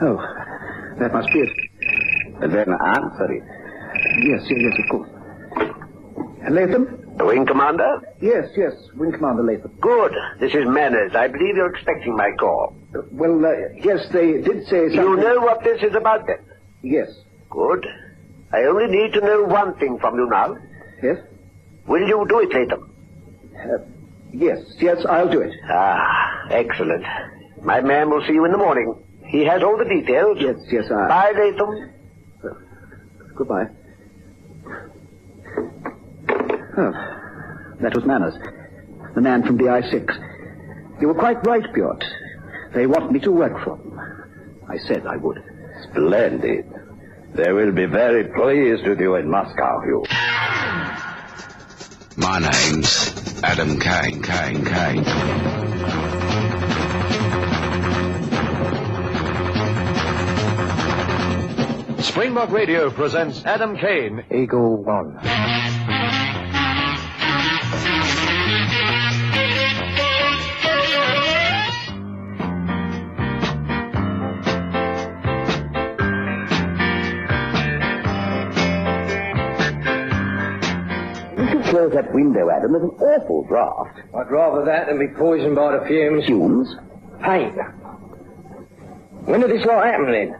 Oh, that must be it. Then answer it. Yes, of course. Latham? Wing Commander? Yes, Wing Commander Latham. Good. This is Manners. I believe you're expecting my call. Yes, they did say something. You know what this is about, then? Yes. Good. I only need to know one thing from you now. Yes? Will you do it, Latham? Yes, I'll do it. Ah, excellent. My man will see you in the morning. He has all the details. Yes, I... Bye, Latham. Goodbye. Oh, that was Manners, the man from the I-6. You were quite right, Piotr. They want me to work for them. I said I would. Splendid. They will be very pleased with you in Moscow, Hugh. My name's Adam Kane. Springbok Radio presents Adam Kane, Eagle One. Close that window, Adam. There's an awful draft. I'd rather that than be poisoned by the fumes. Fumes? Paint. When did this lot happen, then?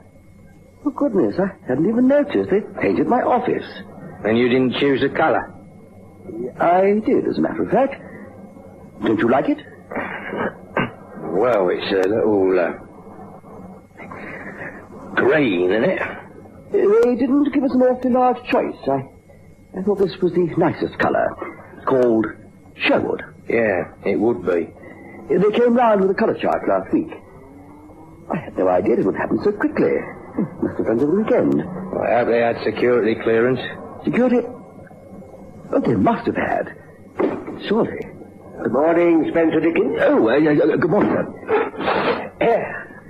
Oh, goodness, I hadn't even noticed. They painted my office. And you didn't choose the colour? I did, as a matter of fact. Don't you like it? Well, it's a little, green, isn't it? They didn't give us an awfully large choice. I thought this was the nicest colour. It's called Sherwood. Yeah, it would be. They came round with a colour chart last week. I had no idea it would happen so quickly. Must have done over the weekend. I hope they had security clearance. Security? Oh, they must have had. Surely. Good morning, Spencer Dickens. Oh, good morning, sir.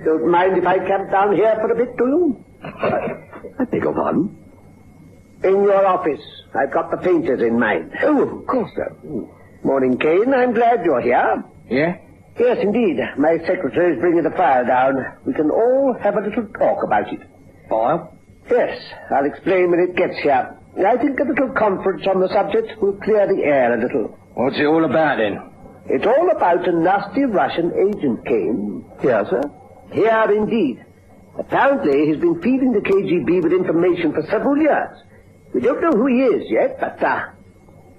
Don't mind if I camp down here for a bit, do you? I beg your pardon? In your office. I've got the painters in mind. Oh, of course, sir. Morning, Kane. I'm glad you're here. Yeah? Yes, indeed. My secretary is bringing the file down. We can all have a little talk about it. File? Yes, I'll explain when it gets here. I think a little conference on the subject will clear the air a little. What's it all about, then? It's all about a nasty Russian agent, Kane. Here, sir? Here, indeed. Apparently, he's been feeding the KGB with information for several years. We don't know who he is yet, but,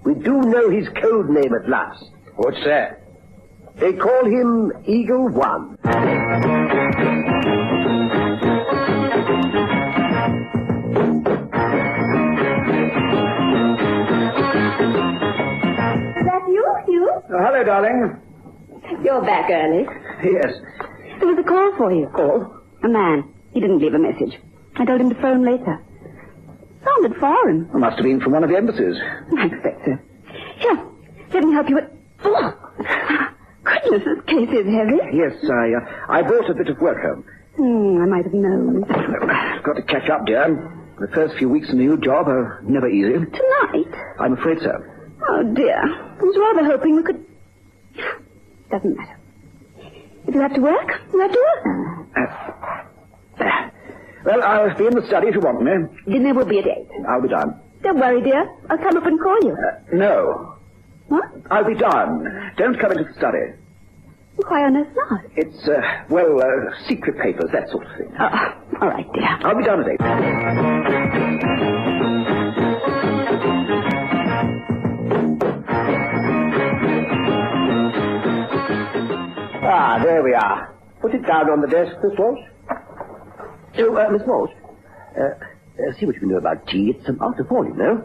we do know his code name at last. What's that? They call him Eagle One. Is that you, Hugh? Hello, darling. You're back early. Yes. There was a call for you. Oh? A man. He didn't leave a message. I told him to phone later. Sounded foreign. It must have been from one of the embassies. I expect so. Here, let me help you with... Oh! Goodness, this case is heavy. Yes, I brought a bit of work home. I might have known. Got to catch up, dear. The first few weeks in the new job are never easy. Tonight? I'm afraid so. Oh, dear. I was rather hoping we could... Doesn't matter. If you have to work, you have to work. Well, I'll be in the study if you want me. Dinner will be at 8. I'll be done. Don't worry, dear. I'll come up and call you. No. What? I'll be done. Don't come into the study. Why on earth not? It's, secret papers, that sort of thing. All right, dear. I'll be done at 8. Ah, there we are. Put it down on the desk, Miss Walsh. Oh, Miss Walsh. See what you can do about tea. It's after 4, you know.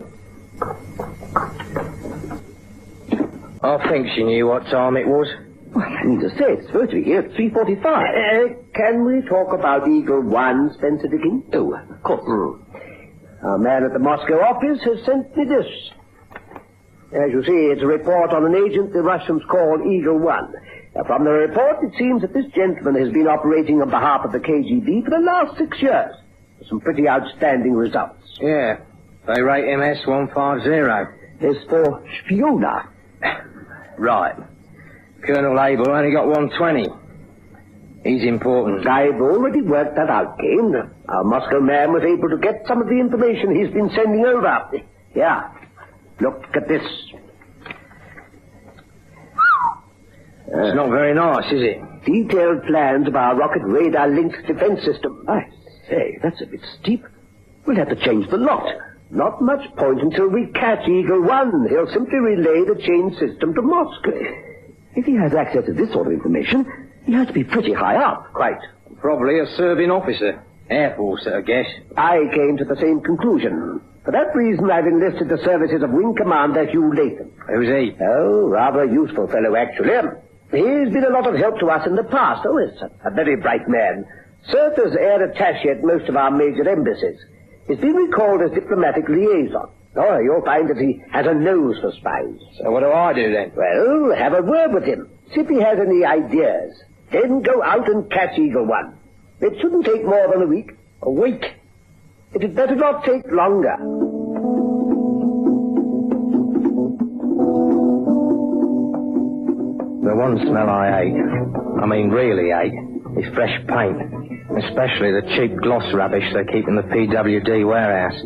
I think she knew what time it was. Well, I mean to say, it's supposed to be here at 3:45. Can we talk about Eagle One, Spencer Dickens? Oh, of course. Our man at the Moscow office has sent me this. As you see, it's a report on an agent the Russians call Eagle One. From the report, it seems that this gentleman has been operating on behalf of the KGB for the last 6 years. With some pretty outstanding results. Yeah, they rate him S150. It's for Spiona. Right. Colonel Abel only got 120. He's important. I've already worked that out, Kane. Our Moscow man was able to get some of the information he's been sending over. Here, look at this. It's not very nice, is it? Detailed plans of our rocket radar-linked defense system. I say, that's a bit steep. We'll have to change the lot. Not much point until we catch Eagle One. He'll simply relay the change system to Moscow. If he has access to this sort of information, he has to be pretty high up. Quite. Probably a serving officer. Air Force, I guess. I came to the same conclusion. For that reason, I've enlisted the services of Wing Commander Hugh Latham. Who's he? Oh, rather useful fellow, actually. He's been a lot of help to us in the past. Oh, he's a very bright man. Served as air attaché at most of our major embassies. He's been recalled as diplomatic liaison. Oh, you'll find that he has a nose for spies. So what do I do then? Well, have a word with him. See if he has any ideas. Then go out and catch Eagle One. It shouldn't take more than a week. A week? It had better not take longer. The one smell I hate, I mean really hate, is fresh paint. Especially the cheap gloss rubbish they keep in the PWD warehouse.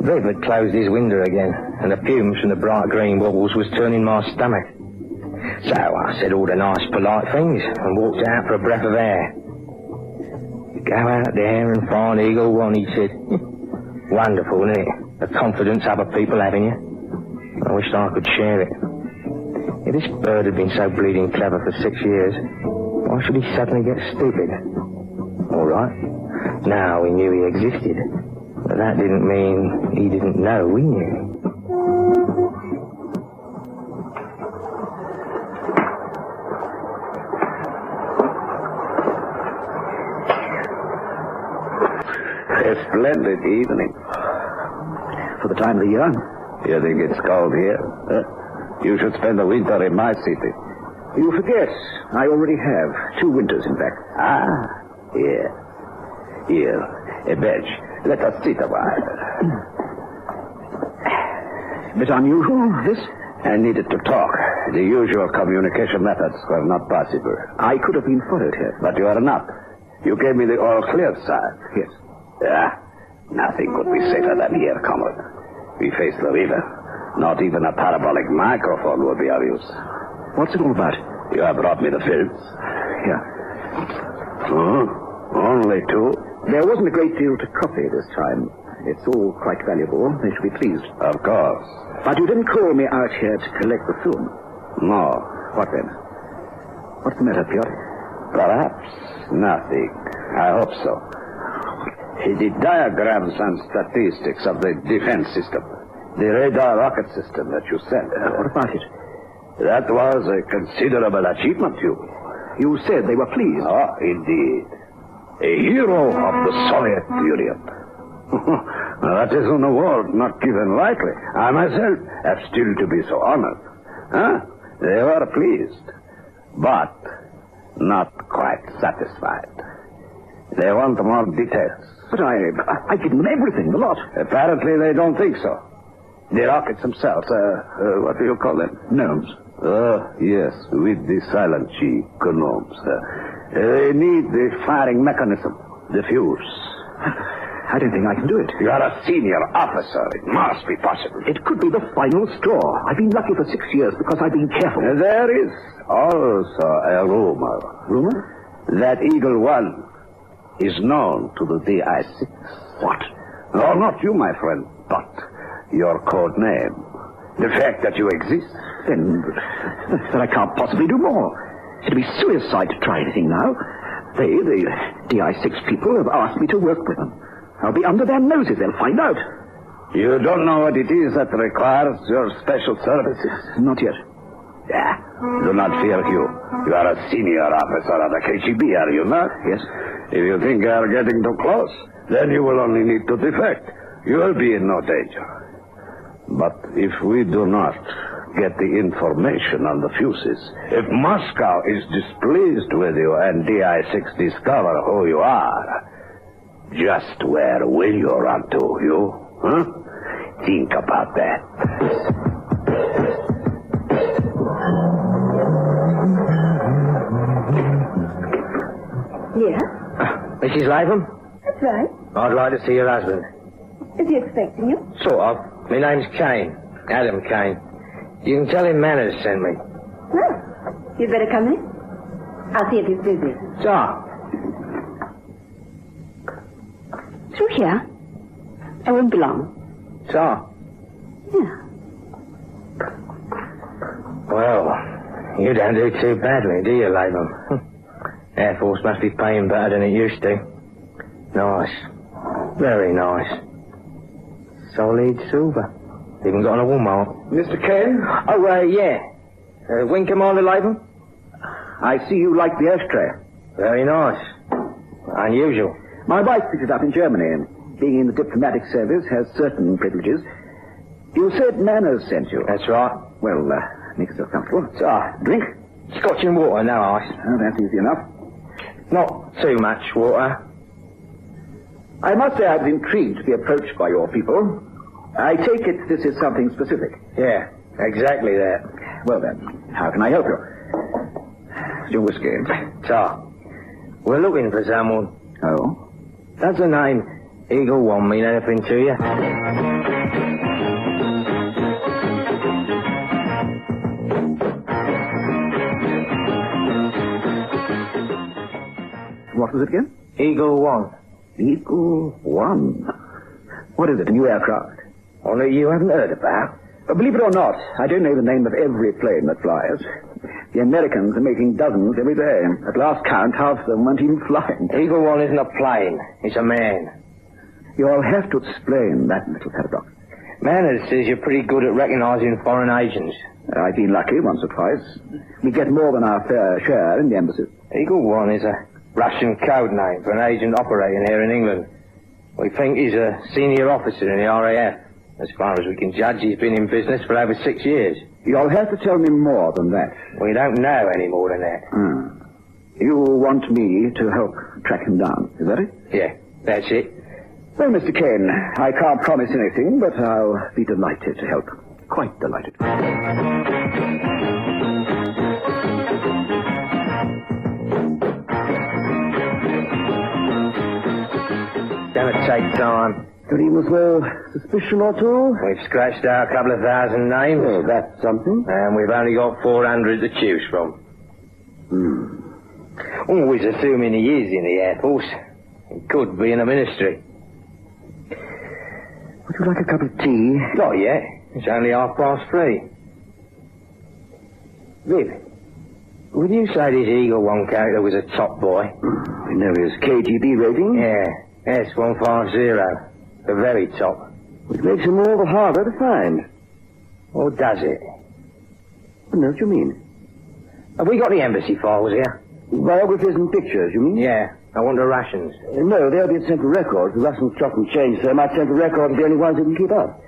Viv had closed his window again, and the fumes from the bright green walls was turning my stomach. So I said all the nice polite things and walked out for a breath of air. Go out there and find Eagle One, he said. Wonderful, isn't it? The confidence other people have in you. I wished I could share it. If this bird had been so bleeding clever for 6 years, why should he suddenly get stupid? All right. Now we knew he existed. But that didn't mean he didn't know we knew. A splendid evening. For the time of the year. You think it's cold here? You should spend the winter in my city. You forget. I already have. 2 winters, in fact. Here. Here. A bench. Let us sit a while. Bit unusual, this? I needed to talk. The usual communication methods were not possible. I could have been followed here. But you are not. You gave me the all clear sign. Yes. Nothing could be safer than here, comrade. We face the river. Not even a parabolic microphone would be of use. What's it all about? You have brought me the films. Here. Only 2? There wasn't a great deal to copy this time. It's all quite valuable. They should be pleased. Of course. But you didn't call me out here to collect the film. No. What then? What's the matter, Piotr? Perhaps nothing. I hope so. The diagrams and statistics of the defense system. The radar rocket system that you sent. What about it? That was a considerable achievement, Hugh. You said they were pleased. Oh, indeed. A hero of the Soviet Union. That is an award not given lightly. I myself have still to be so honored. They were pleased, but not quite satisfied. They want more details. But I give them everything, the lot. Apparently they don't think so. The rockets themselves, what do you call them? Gnomes. Yes, with the silent G, gnomes. They need the firing mechanism, the fuse. I don't think I can do it. You are a senior officer. It must be possible. It could be the final straw. I've been lucky for 6 years because I've been careful. There is also a rumor. Rumor? That Eagle One is known to the DI-6. What? No, not you, my friend, but your code name. The fact that you exist. Then I can't possibly do more. It'd be suicide to try anything now. They, the DI-6 people, have asked me to work with them. I'll be under their noses. They'll find out. You don't know what it is that requires your special services? Not yet. Do not fear, Hugh. You are a senior officer of the KGB, are you not? Yes. If you think you are getting too close, then you will only need to defect. You will be in no danger. But if we do not get the information on the fuses, if Moscow is displeased with you and DI-6 discover who you are, just where will you run to, Hugh? Think about that. Yes? Mrs. Latham? That's right. I'd like to see your husband. Is he expecting you? Sort of. My name's Kane. Adam Kane. You can tell him Manners sent me. Well, you'd better come in. I'll see if he's busy. So, Through here. I won't be long. so. Yeah. Well, you don't do too badly, do you, Latham? Air Force must be paying better than it used to. Nice. Very nice. Solid silver. Even got an award mark. Mr. Kane, Oh, yeah. Wing Commander Latham? I see you like the ashtray. Very nice. Unusual. My wife picked it up in Germany, and being in the diplomatic service has certain privileges. You said Manners sent you. That's right. Well, make yourself comfortable. So, Drink? Scotch and water, no ice. Oh, that's easy enough. Not too much water. I must say I was intrigued to be approached by your people. I take it this is something specific. Yeah, exactly that. Well then, how can I help you? Your whiskey. So, we're looking for someone. Oh? Does the name Eagle One mean anything to you? What was it again? Eagle One. Eagle One. What is it, a new aircraft? Only you haven't heard about. Believe it or not, I don't know the name of every plane that flies. The Americans are making dozens every day. At last count, half of them weren't even flying. Eagle One isn't a plane. It's a man. You'll have to explain that little paradox. Manners says you're pretty good at recognizing foreign agents. I've been lucky once or twice. We get more than our fair share in the embassies. Eagle One is a Russian code name for an agent operating here in England. We think he's a senior officer in the RAF. As far as we can judge, he's been in business for over 6 years. You'll have to tell me more than that. We don't know any more than that. You want me to help track him down, is that it? Yeah, that's it. Well, Mr. Kane, I can't promise anything, but I'll be delighted to help. Quite delighted. Gonna take time. Could he as well suspicion or two? We've scratched out a couple of thousand names. Well, that's something. And we've only got 400 to choose from. Always assuming he is in the Air Force. He could be in the ministry. Would you like a cup of tea? Not yet. It's only 3:30. Viv, would you say this Eagle One character was a top boy? I know his KGB rating. Yeah, S150. The very top. Which makes him all the harder to find. Or does it? I know what you mean. Have we got the embassy files here? Biographies and pictures, you mean? Yeah, I want the rations. No, they'll be at Central Records. The Russians chop and change, so my Central Records are the only ones that can keep up.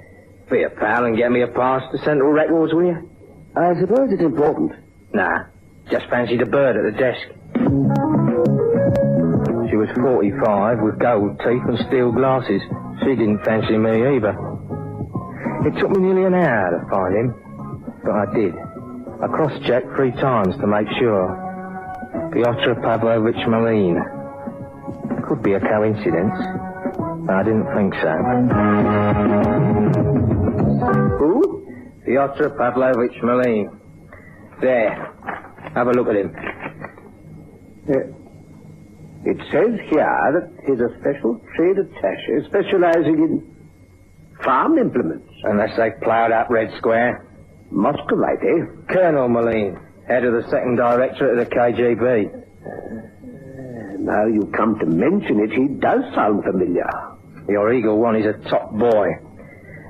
Be a pal and get me a pass to Central Records, will you? I suppose it's important. Nah, just fancied a bird at the desk. She was 45 with gold teeth and steel glasses. She didn't fancy me either. It took me nearly an hour to find him, but I did. I cross-checked 3 times to make sure. Pyotr Pavlovich Malin. Could be a coincidence, but I didn't think so. Who? Pyotr Pavlovich Malin. There. Have a look at him. It says here that he's a special trade attaché specializing in farm implements. Unless they ploughed up Red Square. Muscovite, eh? Colonel Malin, head of the 2nd Directorate of the KGB. Now you come to mention it, he does sound familiar. Your Eagle One is a top boy.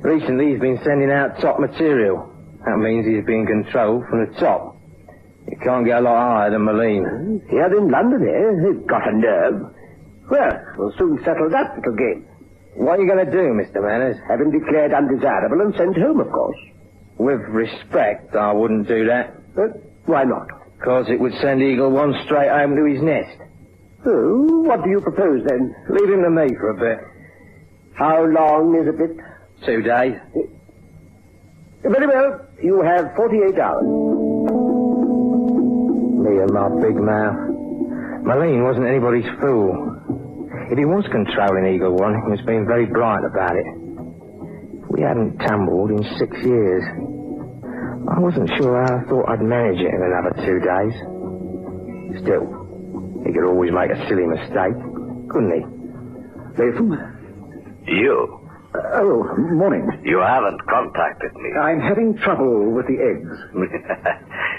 Recently he's been sending out top material. That means he's being controlled from the top. You can't get a lot higher than Malin. Here in London, eh? He's got a nerve. Well, we'll soon settle that little game. What are you going to do, Mr. Manners? Have him declared undesirable and sent home, of course. With respect, I wouldn't do that. Why not? Because it would send Eagle One straight home to his nest. Oh, what do you propose, then? Leave him to me for a bit. How long is a bit? 2 days. Very well. You have 48 hours. Me and my big mouth. Moline wasn't anybody's fool. If he was controlling Eagle One, he was being very bright about it. We hadn't tumbled in 6 years. I wasn't sure how I thought I'd manage it in another 2 days. Still, he could always make a silly mistake, couldn't he? Latham? You? Morning. You haven't contacted me. I'm having trouble with the eggs.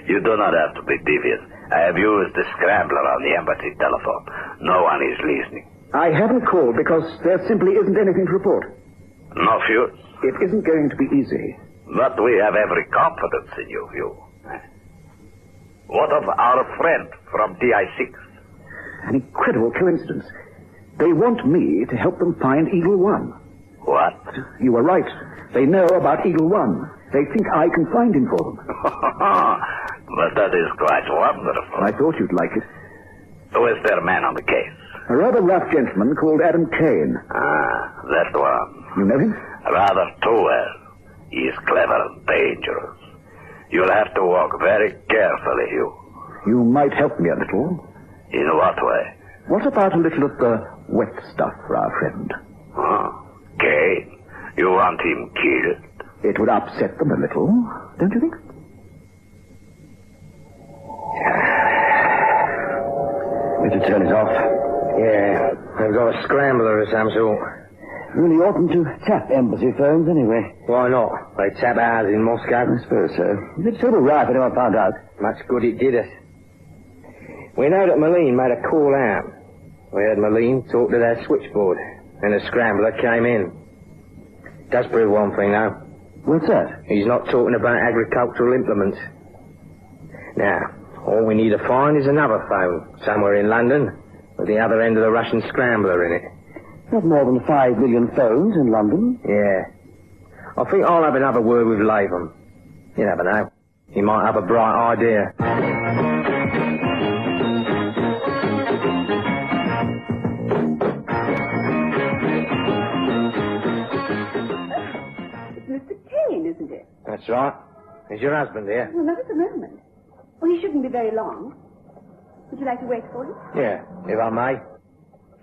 You do not have to be devious. I have used the scrambler on the embassy telephone. No one is listening. I haven't called because there simply isn't anything to report. No fuse? It isn't going to be easy. But we have every confidence in you. What of our friend from DI6? An incredible coincidence. They want me to help them find Eagle One. What? You were right. They know about Eagle One. They think I can find him for them. But that is quite wonderful. I thought you'd like it. Who is their man on the case? A rather rough gentleman called Adam Kane. Ah, that one. You know him? Rather too well. He is clever and dangerous. You'll have to walk very carefully, Hugh. You might help me a little. In what way? What about a little of the wet stuff for our friend? Kane? You want him killed? It would upset them a little, don't you think? Better turn it off. Yeah, they've got a scrambler of some sort. Really oughtn't to tap embassy phones anyway. Why not? They tap ours in Moscow. I suppose so. It's sort of right if anyone found out. Much good it did us. We know that Moline made a call out. We heard Moline talk to their switchboard, and the scrambler came in. Does prove one thing, though. What's that? He's not talking about agricultural implements. Now, all we need to find is another phone, somewhere in London, with the other end of the Russian scrambler in it. Not more than 5 million phones in London. Yeah. I think I'll have another word with Latham. You never know. He might have a bright idea. Mr. Kane, isn't it? That's right. Is your husband here? Well, not at the moment. Well, he shouldn't be very long. Would you like to wait for him? Yeah, if I may.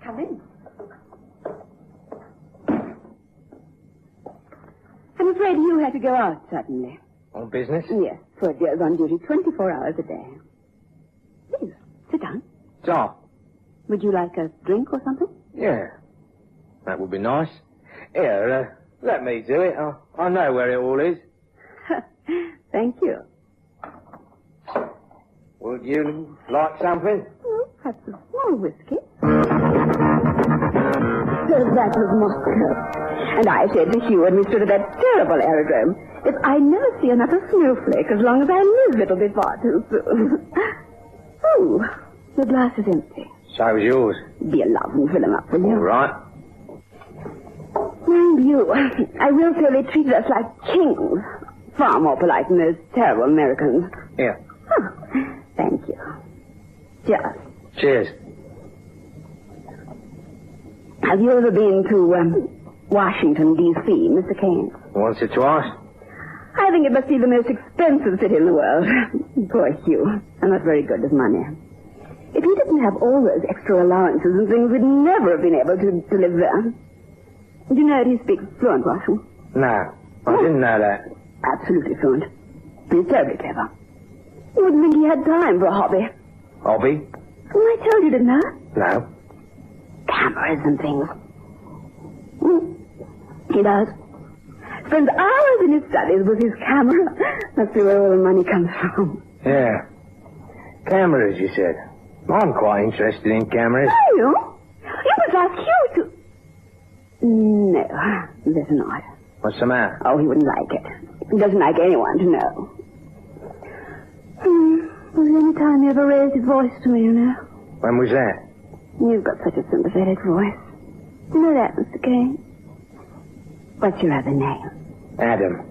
Come in. I'm afraid you had to go out suddenly. On business? Yes, Ferdier's on duty 24 hours a day. Please, sit down. So, Would you like a drink or something? yeah. That would be nice. Here, let me do it. I know where it all is. Thank you. Would you like something? Oh, perhaps a small whiskey. So that was Moscow. And I said to Hugh when we stood at that terrible aerodrome, if I never see another snowflake as long as I live, it'll be far too soon. Oh, the glass is empty. So is yours. Be a love and fill him up, will you? All right. Mind you, I will say they treated us like kings. Far more polite than those terrible Americans. Here. Oh, thank you. Cheers. Cheers. Have you ever been to Washington, D.C., Mr. Kane? Once or twice? I think it must be the most expensive city in the world. Poor Hugh. I'm not very good with money. If he didn't have all those extra allowances and things, we'd never have been able to live there. Do you know that he speaks fluent Russian? No, I didn't know that. Absolutely fluent. He's terribly clever. You wouldn't think he had time for a hobby. Hobby? Well, I told you, didn't I? No. Cameras and things. He does. Spends hours in his studies with his camera. Must be where all the money comes from. Yeah. Cameras, you said. I'm quite interested in cameras. Are you? You must ask Hugh to... No, better not. What's the matter? Oh, he wouldn't like it. He doesn't like anyone to know. Was there any time he ever raised his voice to me, you know? When was that? You've got such a sympathetic voice. You know that, Mr. Kane? What's your other name? Adam.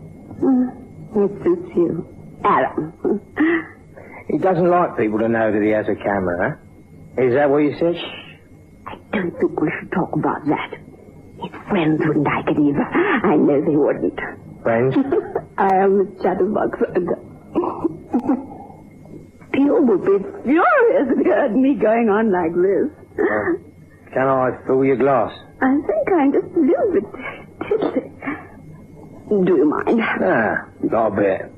It suits you. Adam. He doesn't like people to know that he has a camera, huh? Is that what you said? I don't think we should talk about that. His friends wouldn't like it either. I know they wouldn't. Friends? I am the Chatterbox. Pure You'll be furious if you heard me going on like this. Can I fill your glass? I think I'm just a little bit tipsy. Do you mind? Not a bit.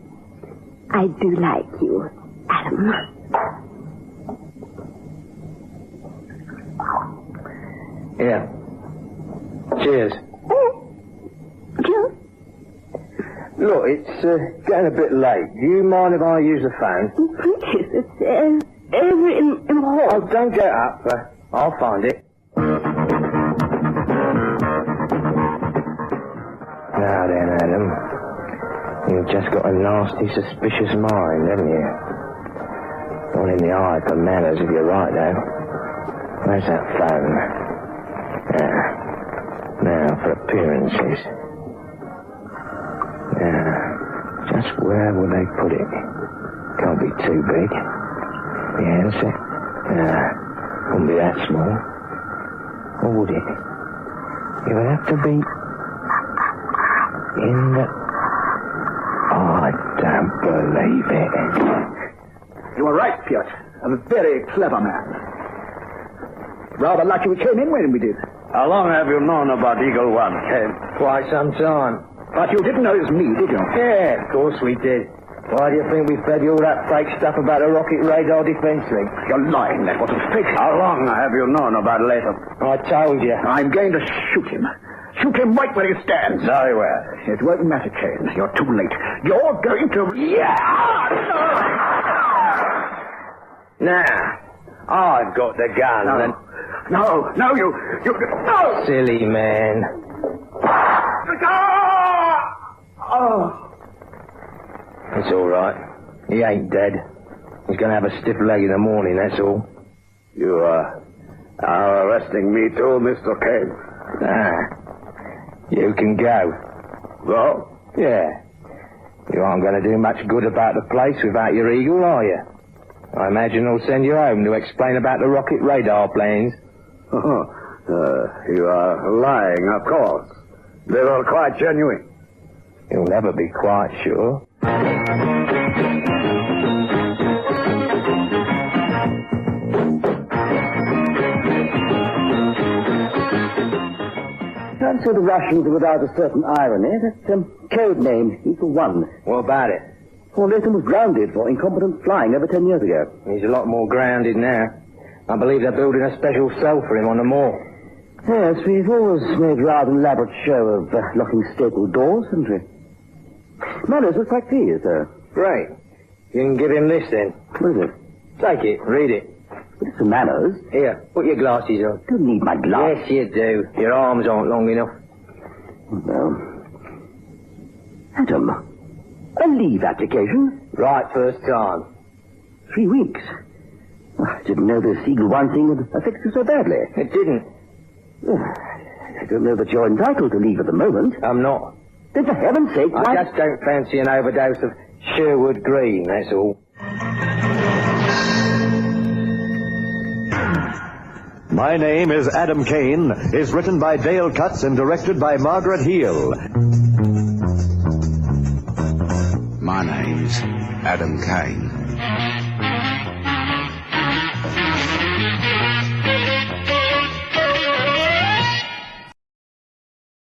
I do like you, Adam. Yeah. Cheers. Cheers. Look, it's getting a bit late. Do you mind if I use the phone? Please, it's over in the hall. Oh, don't get up. I'll find it. Now then, Adam. You've just got a nasty, suspicious mind, haven't you? One in the eye for manners, if you're right, though. Where's that phone? Now for appearances. Just where would they put it? Can't be too big. The handset? Wouldn't be that small. Or would it? It would have to be in the... Oh, I don't believe it. You were right, Piotr. A very clever man. Rather lucky we came in when we did. How long have you known about Eagle One, Kane? Quite some time. But you didn't know it was me, did you? Yeah, of course we did. Why do you think we fed you all that fake stuff about the rocket radar defense league? You're lying, that wasn't fake. How long have you known about Latham? I told you. I'm going to shoot him. Shoot him right where he stands. Very well. It won't matter, Kane. You're too late. You're going to... Now, I've got the gun. No, you... No! Silly man. Oh! It's all right. He ain't dead. He's going to have a stiff leg in the morning, that's all. You are arresting me too, Mr. Kane. You can go. Well? Yeah. You aren't going to do much good about the place without your eagle, are you? I imagine they'll send you home to explain about the rocket radar plans. You are lying, of course. They were quite genuine. You'll never be quite sure. And so the Russians are without a certain irony. That code name, Eagle One. What about it? Well, Latham was grounded for incompetent flying over 10 years ago. He's a lot more grounded now. I believe they're building a special cell for him on the moor. Yes, we've always made rather elaborate show of locking staple doors, haven't we? Manners looks like these, Great. You can give him this then. What is it? Take it, read it. But it's the manners. Here, put your glasses on. Don't need my glass. Yes, you do. Your arms aren't long enough. Well, Adam, a leave application? Right first time. 3 weeks. I didn't know this Eagle One thing would affect you so badly. It didn't. I don't know that you're entitled to leave at the moment. I'm not. Then for heaven's sake, why... I just don't fancy an overdose of Sherwood Green, that's all. My Name is Adam Kane is written by Dale Cutts and directed by Margaret Heel. My name's Adam Kane.